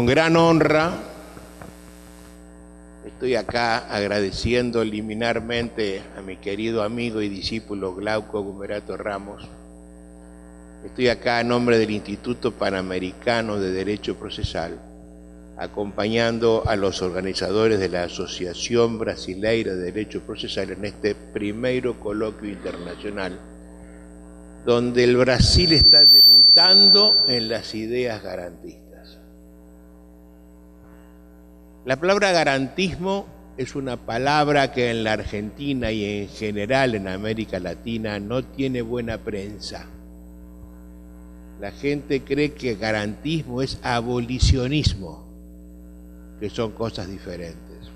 Con gran honra estoy acá agradeciendo liminarmente a mi querido amigo y discípulo Glauco Gumerato Ramos. Estoy acá a nombre del Instituto Panamericano de Derecho Procesal, acompañando a los organizadores de la Asociación Brasileira de Derecho Procesal en este primero coloquio internacional, donde el Brasil está debutando en las ideas garantistas. La palabra garantismo es una palabra que en la Argentina y en general en América Latina no tiene buena prensa. La gente cree que garantismo es abolicionismo, que son cosas diferentes.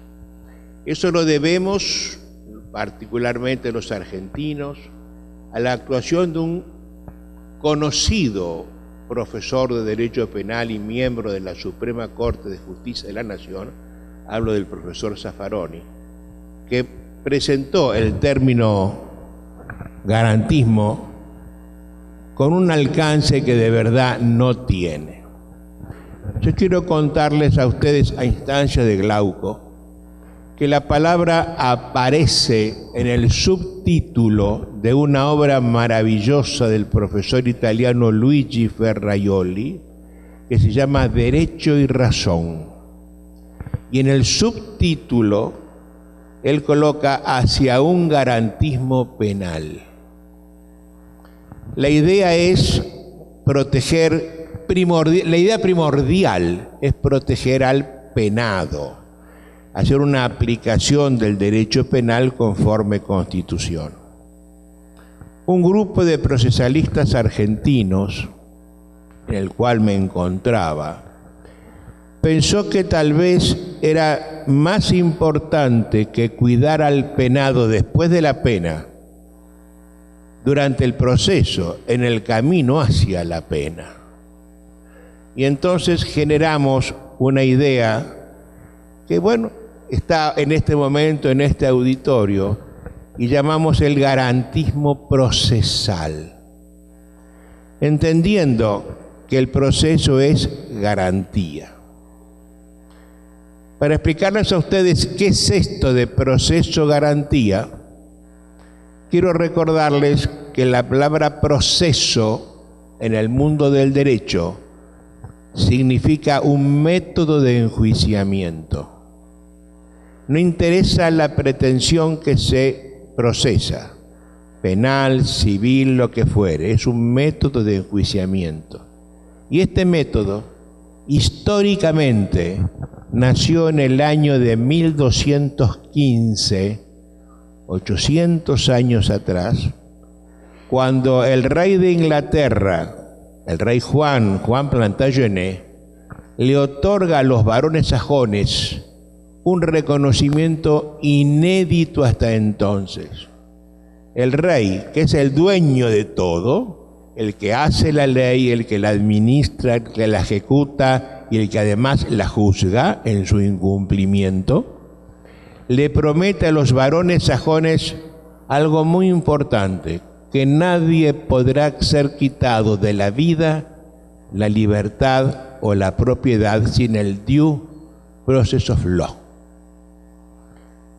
Eso lo debemos, particularmente los argentinos, a la actuación de un conocido profesor de Derecho Penal y miembro de la Suprema Corte de Justicia de la Nación, hablo del profesor Zaffaroni, que presentó el término garantismo con un alcance que de verdad no tiene. Yo quiero contarles a ustedes, a instancia de Glauco, que la palabra aparece en el subtítulo de una obra maravillosa del profesor italiano Luigi Ferraioli, que se llama Derecho y Razón. Y en el subtítulo, él coloca hacia un garantismo penal. La idea es proteger, la idea primordial es proteger al penado, hacer una aplicación del derecho penal conforme Constitución. Un grupo de procesalistas argentinos, en el cual me encontraba, pensó que tal vez era más importante que cuidar al penado después de la pena, durante el proceso, en el camino hacia la pena. Y entonces generamos una idea que, bueno, está en este momento en este auditorio y llamamos el garantismo procesal, entendiendo que el proceso es garantía. Para explicarles a ustedes qué es esto de proceso garantía, quiero recordarles que la palabra proceso en el mundo del derecho significa un método de enjuiciamiento. No interesa la pretensión que se procesa, penal, civil, lo que fuere, es un método de enjuiciamiento. Y este método, históricamente, nació en el año de 1215, 800 años atrás, cuando el rey de Inglaterra, el rey Juan Plantagenet, le otorga a los varones sajones un reconocimiento inédito hasta entonces. El rey, que es el dueño de todo, el que hace la ley, el que la administra, el que la ejecuta y el que además la juzga en su incumplimiento, le promete a los varones sajones algo muy importante, que nadie podrá ser quitado de la vida, la libertad o la propiedad sin el due process of law.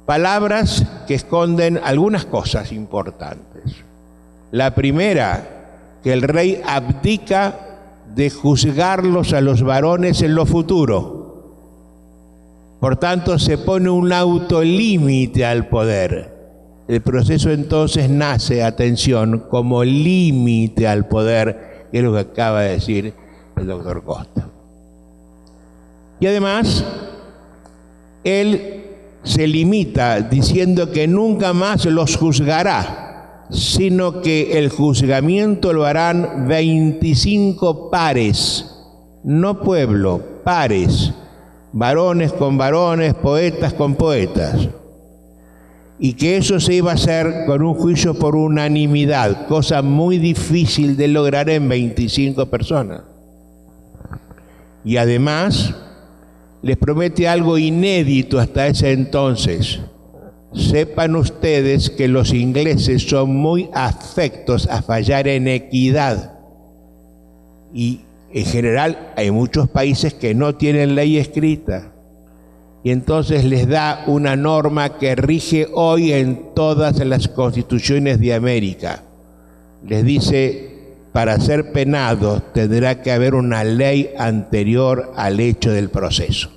Palabras que esconden algunas cosas importantes. La primera, que el rey abdica de juzgarlos a los varones en lo futuro. Por tanto, se pone un autolímite al poder. El proceso entonces nace, atención, como límite al poder, que es lo que acaba de decir el doctor Costa. Y además, él se limita diciendo que nunca más los juzgará, sino que el juzgamiento lo harán 25 pares, no pueblo, pares, varones con varones, poetas con poetas. Y que eso se iba a hacer con un juicio por unanimidad, cosa muy difícil de lograr en 25 personas. Y además les promete algo inédito hasta ese entonces. Sepan ustedes que los ingleses son muy afectos a fallar en equidad. Y en general hay muchos países que no tienen ley escrita y entonces les da una norma que rige hoy en todas las constituciones de América. Les dice, para ser penado tendrá que haber una ley anterior al hecho del proceso.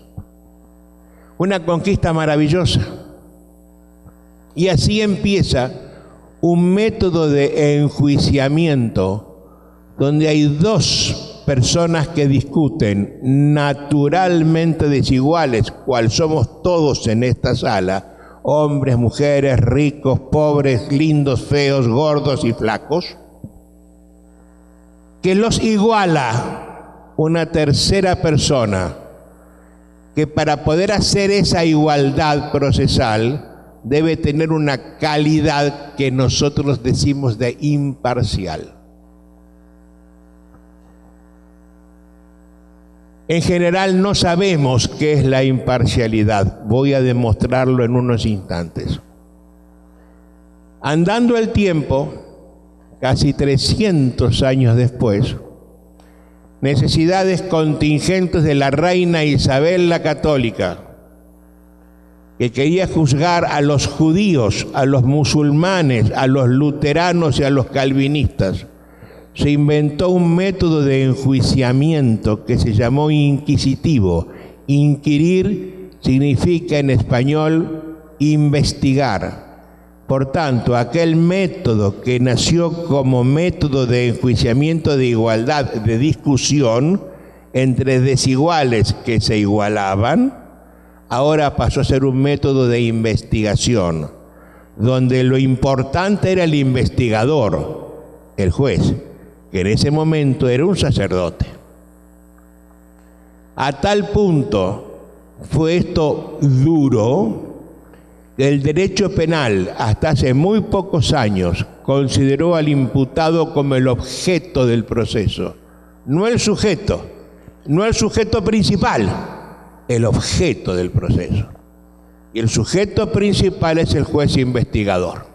Una conquista maravillosa. Y así empieza un método de enjuiciamiento donde hay dos personas que discuten naturalmente desiguales, cual somos todos en esta sala, hombres, mujeres, ricos, pobres, lindos, feos, gordos y flacos, que los iguala una tercera persona que para poder hacer esa igualdad procesal debe tener una calidad que nosotros decimos de imparcial. En general no sabemos qué es la imparcialidad. Voy a demostrarlo en unos instantes. Andando el tiempo, casi 300 años después, necesidades contingentes de la reina Isabel la Católica, que quería juzgar a los judíos, a los musulmanes, a los luteranos y a los calvinistas, se inventó un método de enjuiciamiento que se llamó inquisitivo. Inquirir significa en español investigar. Por tanto, aquel método que nació como método de enjuiciamiento de igualdad, de discusión entre desiguales que se igualaban, ahora pasó a ser un método de investigación, donde lo importante era el investigador, el juez, que en ese momento era un sacerdote. A tal punto fue esto duro que el derecho penal, hasta hace muy pocos años, consideró al imputado como el objeto del proceso, no el sujeto principal, el objeto del proceso. Y el sujeto principal es el juez investigador.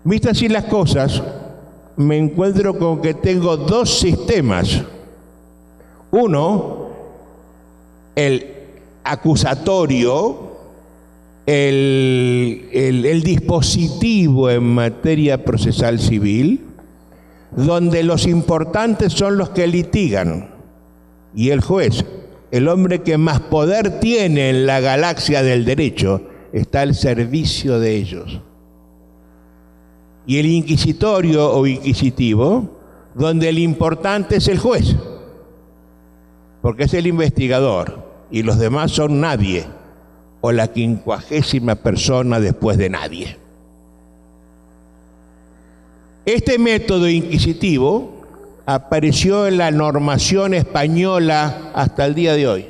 Vistas así las cosas, me encuentro con que tengo dos sistemas. Uno, el acusatorio, el dispositivo en materia procesal civil, donde los importantes son los que litigan, y el juez, el hombre que más poder tiene en la galaxia del derecho, está al servicio de ellos. Y el inquisitorio o inquisitivo, donde el importante es el juez, porque es el investigador, y los demás son nadie, o la 50ª persona después de nadie. Este método inquisitivo apareció en la normación española hasta el día de hoy,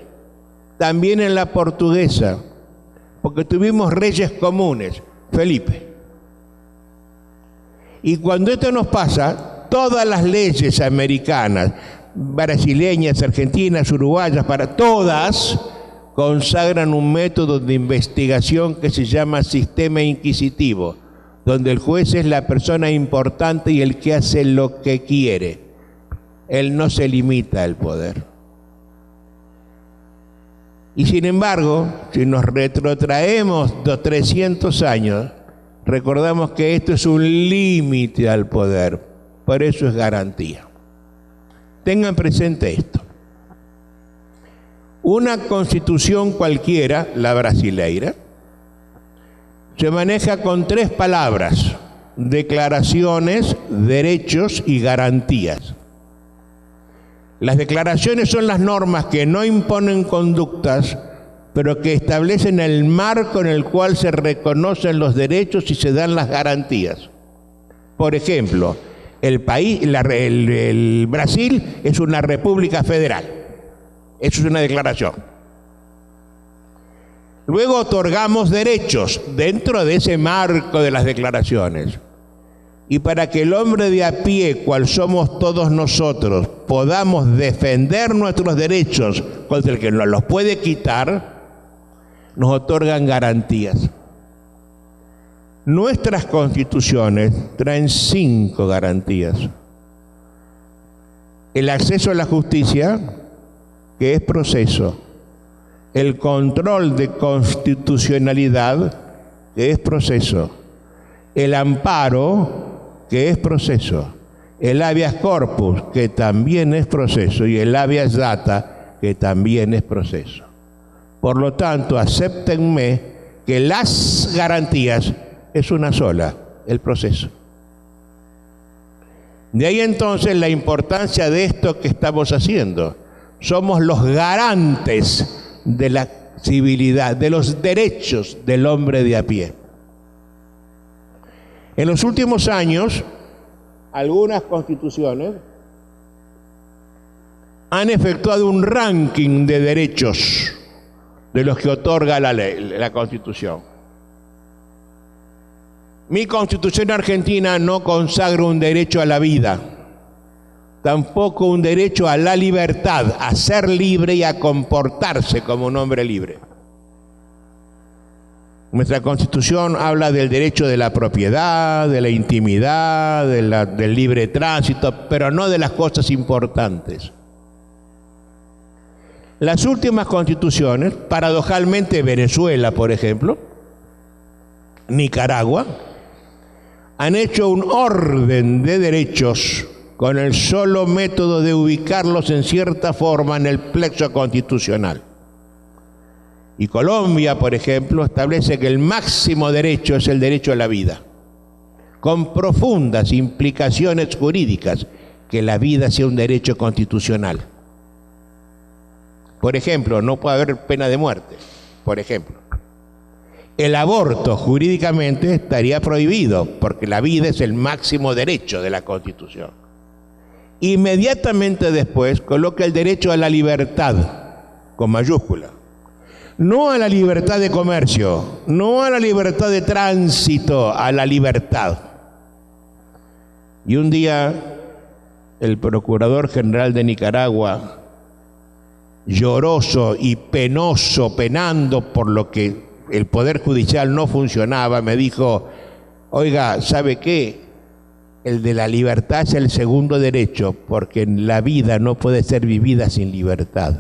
también en la portuguesa, porque tuvimos reyes comunes, Felipe. Y cuando esto nos pasa, todas las leyes americanas, brasileñas, argentinas, uruguayas, para todas, consagran un método de investigación que se llama sistema inquisitivo, donde el juez es la persona importante y el que hace lo que quiere. Él no se limita al poder. Y sin embargo, si nos retrotraemos 300 años, recordamos que esto es un límite al poder, por eso es garantía. Tengan presente esto. Una constitución cualquiera, la brasileira, se maneja con 3 palabras: declaraciones, derechos y garantías. Las declaraciones son las normas que no imponen conductas, pero que establecen el marco en el cual se reconocen los derechos y se dan las garantías. Por ejemplo, el Brasil es una república federal. Eso es una declaración. Luego otorgamos derechos dentro de ese marco de las declaraciones. Y para que el hombre de a pie, cual somos todos nosotros, podamos defender nuestros derechos contra el que nos los puede quitar, nos otorgan garantías. Nuestras constituciones traen 5 garantías. el acceso a la justicia, que es proceso, el control de constitucionalidad, que es proceso, el amparo, que es proceso, el habeas corpus, que también es proceso, y el habeas data, que también es proceso. Por lo tanto, acéptenme que las garantías es una sola, el proceso. De ahí entonces la importancia de esto que estamos haciendo. Somos los garantes de la civilidad, de los derechos del hombre de a pie. En los últimos años, algunas constituciones han efectuado un ranking de derechos de los que otorga la ley, la Constitución. Mi Constitución argentina no consagra un derecho a la vida, tampoco un derecho a la libertad, a ser libre y a comportarse como un hombre libre. Nuestra Constitución habla del derecho de la propiedad, de la intimidad, del libre tránsito, pero no de las cosas importantes. Las últimas constituciones, paradojalmente Venezuela, por ejemplo, Nicaragua, han hecho un orden de derechos con el solo método de ubicarlos en cierta forma en el plexo constitucional. Y Colombia, por ejemplo, establece que el máximo derecho es el derecho a la vida, con profundas implicaciones jurídicas, que la vida sea un derecho constitucional. Por ejemplo, no puede haber pena de muerte, por ejemplo. El aborto jurídicamente estaría prohibido, porque la vida es el máximo derecho de la Constitución. Inmediatamente después coloca el derecho a la libertad, con mayúscula. No a la libertad de comercio, no a la libertad de tránsito, a la libertad. Y un día el Procurador General de Nicaragua, lloroso y penoso, penando por lo que el Poder Judicial no funcionaba, me dijo: oiga, ¿sabe qué? El de la libertad es el segundo derecho, porque la vida no puede ser vivida sin libertad.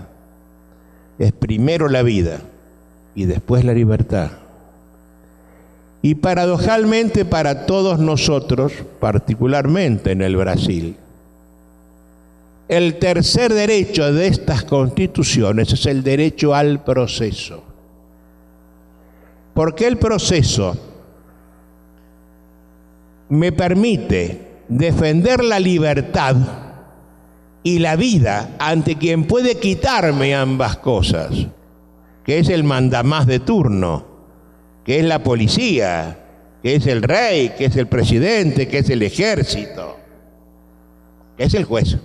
Es primero la vida y después la libertad. Y paradojalmente para todos nosotros, particularmente en el Brasil, el tercer derecho de estas constituciones es el derecho al proceso. Porque el proceso me permite defender la libertad y la vida ante quien puede quitarme ambas cosas, que es el mandamás de turno, que es la policía, que es el rey, que es el presidente, que es el ejército, que es el juez.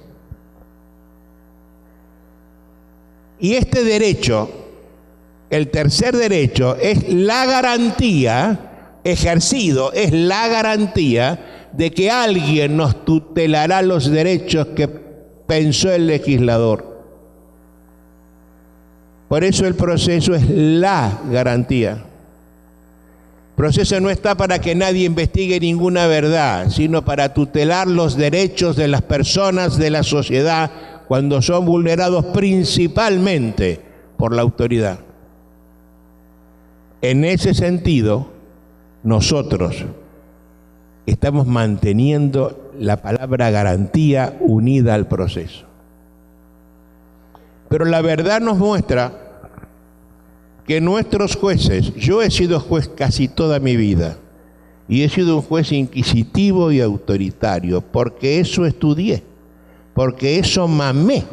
Y este derecho, el tercer derecho, es la garantía, ejercido, es la garantía de que alguien nos tutelará los derechos que pensó el legislador. Por eso el proceso es la garantía. El proceso no está para que nadie investigue ninguna verdad, sino para tutelar los derechos de las personas de la sociedad cuando son vulnerados principalmente por la autoridad. En ese sentido, nosotros estamos manteniendo la palabra garantía unida al proceso. Pero la verdad nos muestra que nuestros jueces, yo he sido juez casi toda mi vida, y he sido un juez inquisitivo y autoritario, porque eso estudié, porque eso mamé,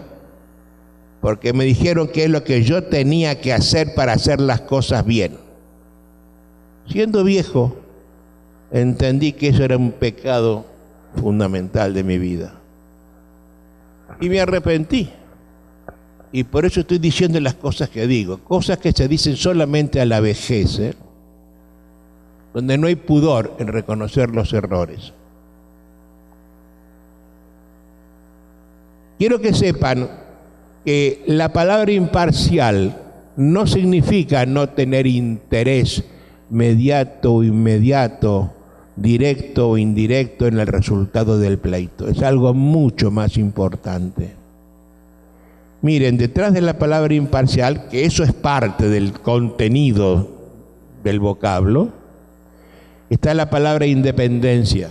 porque me dijeron que es lo que yo tenía que hacer para hacer las cosas bien. Siendo viejo, entendí que eso era un pecado fundamental de mi vida. Y me arrepentí. Y por eso estoy diciendo las cosas que digo, cosas que se dicen solamente a la vejez, donde no hay pudor en reconocer los errores. Quiero que sepan que la palabra imparcial no significa no tener interés mediato o inmediato directo o indirecto en el resultado del pleito. Es algo mucho más importante. Miren, detrás de la palabra imparcial, que eso es parte del contenido del vocablo, está la palabra independencia.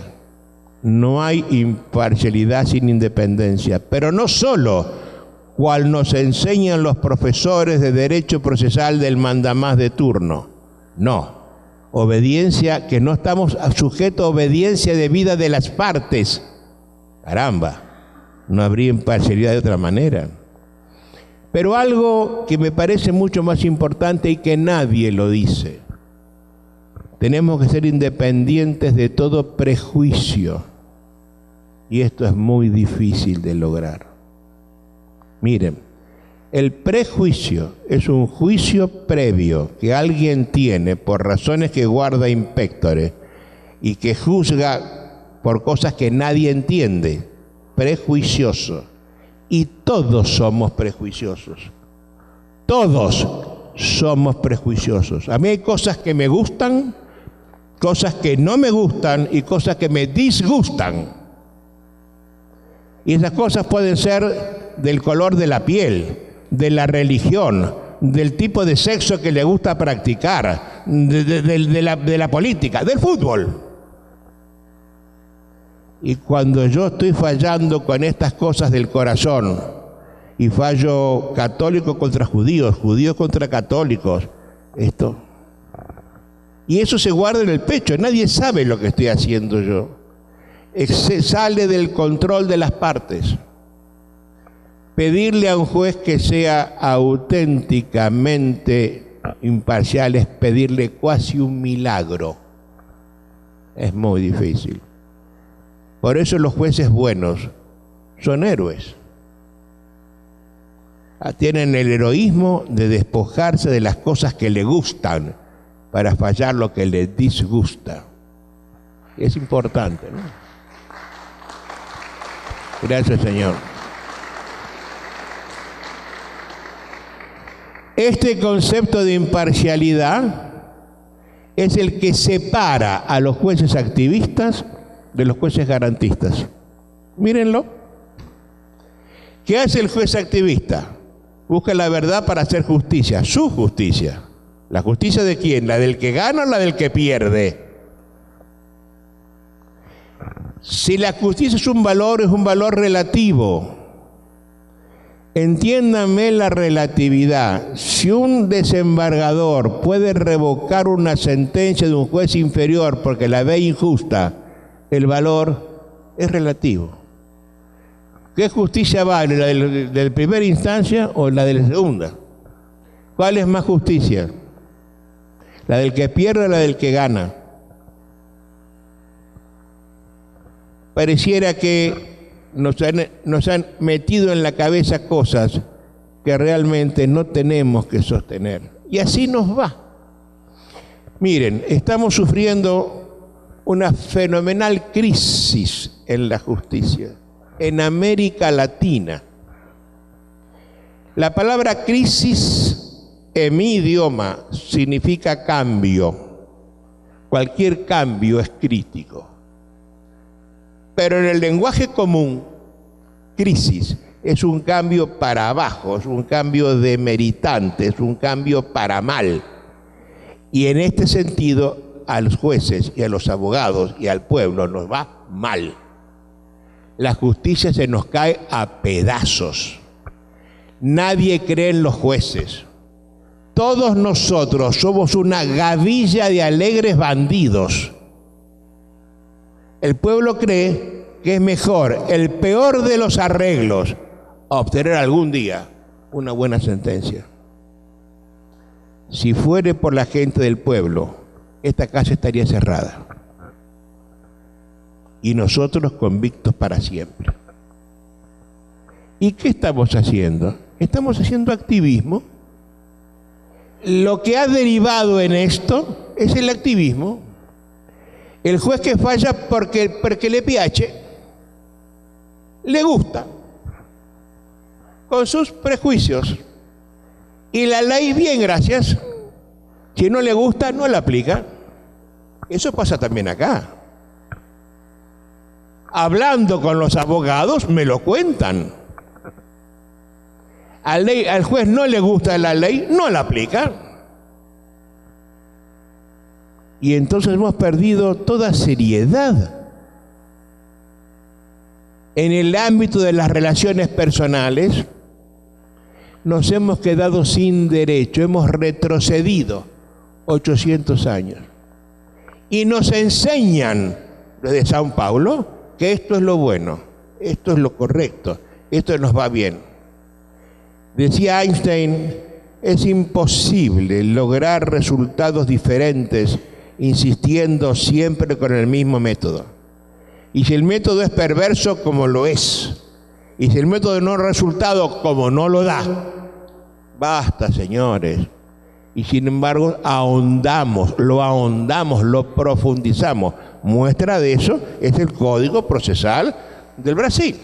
No hay imparcialidad sin independencia, pero no solo cual nos enseñan los profesores de derecho procesal del mandamás de turno. No, obediencia, que no estamos sujetos a obediencia debida de las partes. Caramba, no habría imparcialidad de otra manera. Pero algo que me parece mucho más importante y que nadie lo dice: tenemos que ser independientes de todo prejuicio. Y esto es muy difícil de lograr. Miren, el prejuicio es un juicio previo que alguien tiene por razones que guarda in pectore y que juzga por cosas que nadie entiende. Prejuicioso. Y todos somos prejuiciosos. Todos somos prejuiciosos. A mí hay cosas que me gustan, cosas que no me gustan y cosas que me disgustan. Y esas cosas pueden ser del color de la piel, de la religión, del tipo de sexo que le gusta practicar, de la política, del fútbol. Y cuando yo estoy fallando con estas cosas del corazón, y fallo católico contra judíos, judíos contra católicos, y eso se guarda en el pecho, nadie sabe lo que estoy haciendo yo. Se sale del control de las partes. Pedirle a un juez que sea auténticamente imparcial es pedirle casi un milagro. Es muy difícil. Por eso los jueces buenos son héroes. Tienen el heroísmo de despojarse de las cosas que le gustan para fallar lo que les disgusta. Es importante, ¿no? Gracias, Señor. Este concepto de imparcialidad es el que separa a los jueces activistas de los jueces garantistas. Mírenlo. ¿Qué hace el juez activista? Busca la verdad para hacer justicia, su justicia. ¿La justicia de quién? ¿La del que gana o la del que pierde? Si la justicia es un valor relativo. Entiéndanme la relatividad. Si un desembargador puede revocar una sentencia de un juez inferior porque la ve injusta, el valor es relativo. ¿Qué justicia vale? ¿La de primera instancia o la de la segunda? ¿Cuál es más justicia? ¿La del que pierde o la del que gana? Pareciera que nos han metido en la cabeza cosas que realmente no tenemos que sostener. Y así nos va. Miren, estamos sufriendo una fenomenal crisis en la justicia, en América Latina. La palabra crisis en mi idioma significa cambio. Cualquier cambio es crítico. Pero en el lenguaje común, crisis es un cambio para abajo, es un cambio demeritante, es un cambio para mal. Y en este sentido, a los jueces y a los abogados y al pueblo nos va mal. La justicia se nos cae a pedazos. Nadie cree en los jueces. Todos nosotros somos una gavilla de alegres bandidos. El pueblo cree que es mejor el peor de los arreglos obtener algún día una buena sentencia. Si fuere por la gente del pueblo, esta casa estaría cerrada y nosotros convictos para siempre. ¿Y qué estamos haciendo? Estamos haciendo activismo. Lo que ha derivado en esto es el activismo. El juez que falla porque le piace, le gusta, con sus prejuicios. Y la ley, bien, gracias. Si no le gusta, no la aplica. Eso pasa también acá. hablando con los abogados, me lo cuentan. Al juez no le gusta la ley, no la aplica. Y entonces hemos perdido toda seriedad en el ámbito de las relaciones personales. Nos hemos quedado sin derecho, hemos retrocedido 800 años. Y nos enseñan desde San Pablo que esto es lo bueno, esto es lo correcto, esto nos va bien. Decía Einstein, es imposible lograr resultados diferentes insistiendo siempre con el mismo método. Y si el método es perverso, como lo es, y si el método no da resultado, como no lo da, basta, señores. Y sin embargo, lo profundizamos. Muestra de eso es el Código Procesal del Brasil.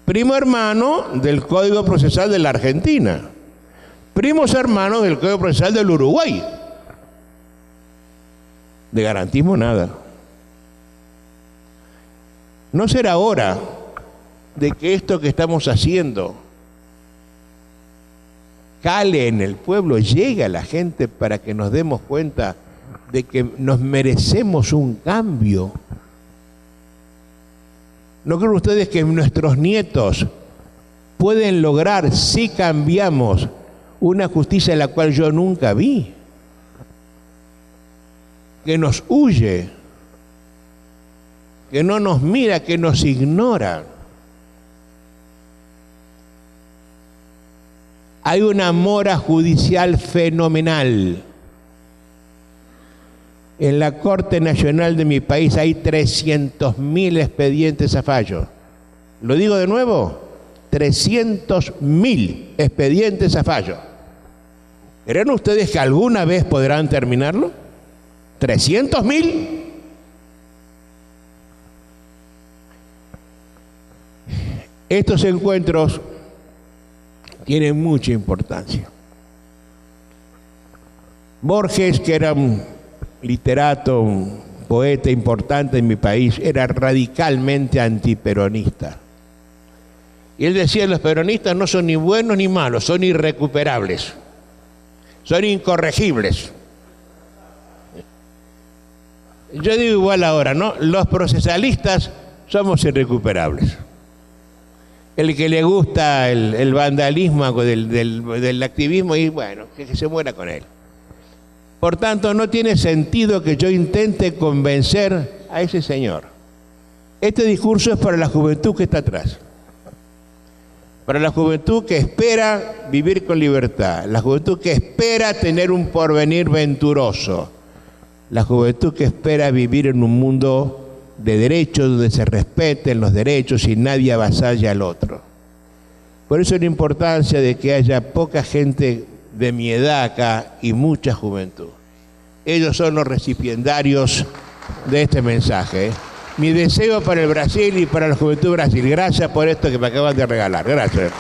Primo hermano del Código Procesal de la Argentina. Primos hermanos del Código Procesal del Uruguay. De garantismo nada. ¿No será hora de que esto que estamos haciendo cale en el pueblo, llegue a la gente para que nos demos cuenta de que nos merecemos un cambio? ¿No creen ustedes que nuestros nietos pueden lograr, si cambiamos, una justicia en la cual yo nunca vi? Que nos huye, que no nos mira, que nos ignora. Hay una mora judicial fenomenal. En la Corte Nacional de mi país hay 300.000 expedientes a fallo. ¿Lo digo de nuevo? 300.000 expedientes a fallo. ¿Creen ustedes que alguna vez podrán terminarlo? ¿300.000? Estos encuentros tienen mucha importancia. Borges, que era un literato, un poeta importante en mi país, era radicalmente antiperonista. Y él decía, los peronistas no son ni buenos ni malos, son irrecuperables, son incorregibles. Yo digo igual ahora, ¿no? Los procesalistas somos irrecuperables. El que le gusta el vandalismo del activismo, y bueno, que se muera con él. Por tanto, no tiene sentido que yo intente convencer a ese señor. Este discurso es para la juventud que está atrás. Para la juventud que espera vivir con libertad. La juventud que espera tener un porvenir venturoso. La juventud que espera vivir en un mundo de derechos, donde se respeten los derechos y nadie avasalla al otro. Por eso la importancia de que haya poca gente de mi edad acá y mucha juventud. Ellos son los recipiendarios de este mensaje. Mi deseo para el Brasil y para la juventud de Brasil. Gracias por esto que me acaban de regalar. Gracias.